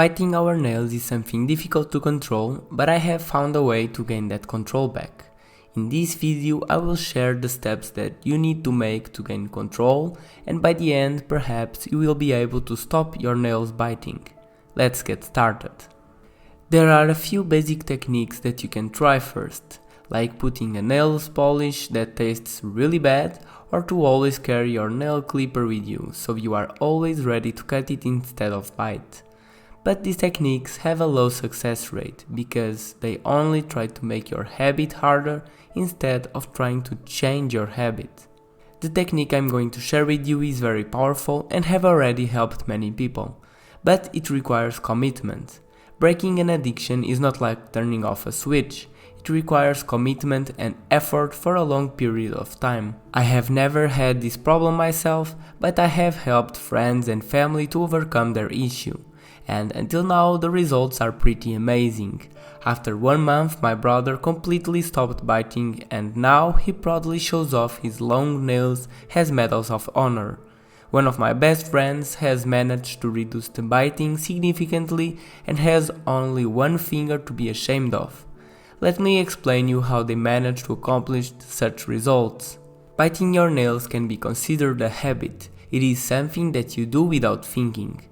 Biting our nails is something difficult to control, but I have found a way to gain that control back. In this video I will share the steps that you need to make to gain control, and by the end perhaps you will be able to stop your nails biting. Let's get started. There are a few basic techniques that you can try first, like putting a nails polish that tastes really bad, or to always carry your nail clipper with you so you are always ready to cut it instead of bite. But these techniques have a low success rate because they only try to make your habit harder instead of trying to change your habit. The technique I'm going to share with you is very powerful and have already helped many people, but it requires commitment. Breaking an addiction is not like turning off a switch. It requires commitment and effort for a long period of time. I have never had this problem myself, but I have helped friends and family to overcome their issue. And until now the results are pretty amazing. After 1 month my brother completely stopped biting and now he proudly shows off his long nails as medals of honor. One of my best friends has managed to reduce the biting significantly and has only one finger to be ashamed of. Let me explain you how they managed to accomplish such results. Biting your nails can be considered a habit. It is something that you do without thinking.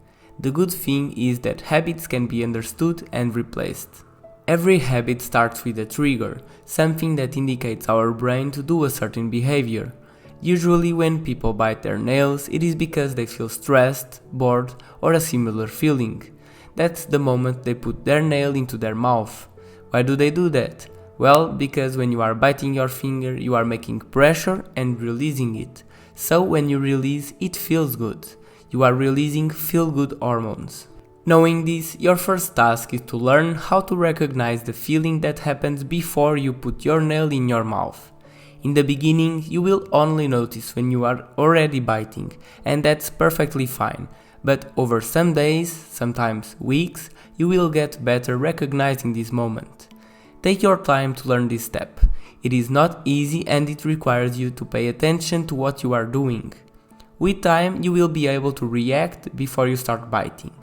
The good thing is that habits can be understood and replaced. Every habit starts with a trigger, something that indicates our brain to do a certain behavior. Usually when people bite their nails, it is because they feel stressed, bored, or a similar feeling. That's the moment they put their nail into their mouth. Why do they do that? Well, because when you are biting your finger, you are making pressure and releasing it. So when you release, it feels good. You are releasing feel-good hormones. Knowing this, your first task is to learn how to recognize the feeling that happens before you put your nail in your mouth. In the beginning, you will only notice when you are already biting, and that's perfectly fine. But over some days, sometimes weeks, you will get better recognizing this moment. Take your time to learn this step. It is not easy and it requires you to pay attention to what you are doing. With time, you will be able to react before you start biting.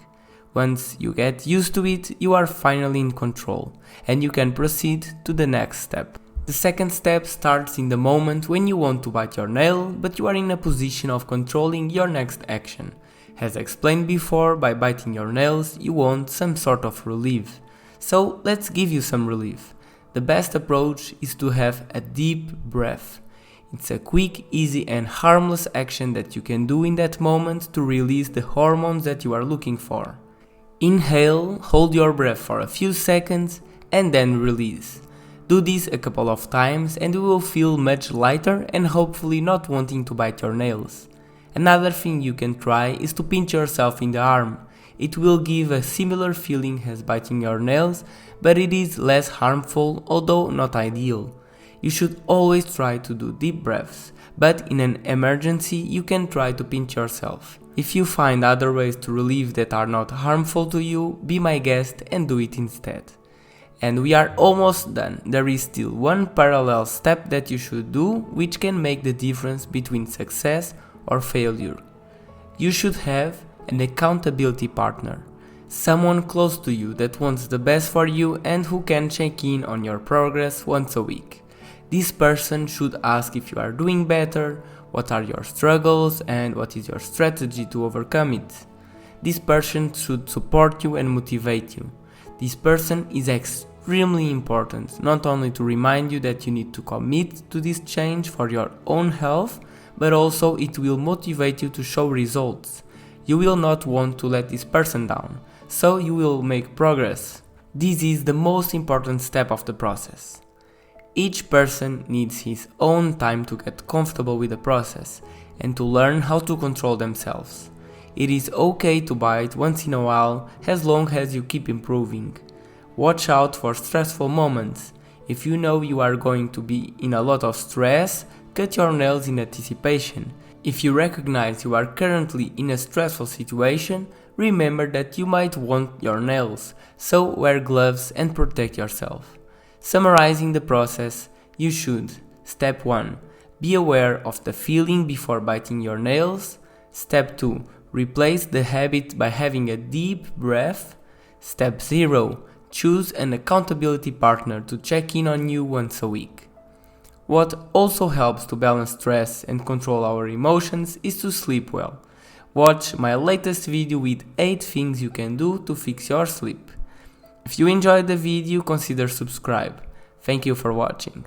Once you get used to it, you are finally in control, and you can proceed to the next step. The second step starts in the moment when you want to bite your nail, but you are in a position of controlling your next action. As explained before, by biting your nails, you want some sort of relief. So let's give you some relief. The best approach is to have a deep breath. It's a quick, easy and harmless action that you can do in that moment to release the hormones that you are looking for. Inhale, hold your breath for a few seconds and then release. Do this a couple of times and you will feel much lighter and hopefully not wanting to bite your nails. Another thing you can try is to pinch yourself in the arm. It will give a similar feeling as biting your nails, but it is less harmful, although not ideal. You should always try to do deep breaths, but in an emergency you can try to pinch yourself. If you find other ways to relieve that are not harmful to you, be my guest and do it instead. And we are almost done. There is still one parallel step that you should do which can make the difference between success or failure. You should have an accountability partner. Someone close to you that wants the best for you and who can check in on your progress once a week. This person should ask if you are doing better, what are your struggles and what is your strategy to overcome it. This person should support you and motivate you. This person is extremely important, not only to remind you that you need to commit to this change for your own health, but also it will motivate you to show results. You will not want to let this person down, so you will make progress. This is the most important step of the process. Each person needs his own time to get comfortable with the process and to learn how to control themselves. It is okay to bite once in a while as long as you keep improving. Watch out for stressful moments. If you know you are going to be in a lot of stress, cut your nails in anticipation. If you recognize you are currently in a stressful situation, remember that you might want your nails, so wear gloves and protect yourself. Summarizing the process, you should: Step 1. Be aware of the feeling before biting your nails. Step 2. Replace the habit by having a deep breath. Step 0. Choose an accountability partner to check in on you once a week. What also helps to balance stress and control our emotions is to sleep well. Watch my latest video with 8 things you can do to fix your sleep. If you enjoyed the video, consider subscribe. Thank you for watching.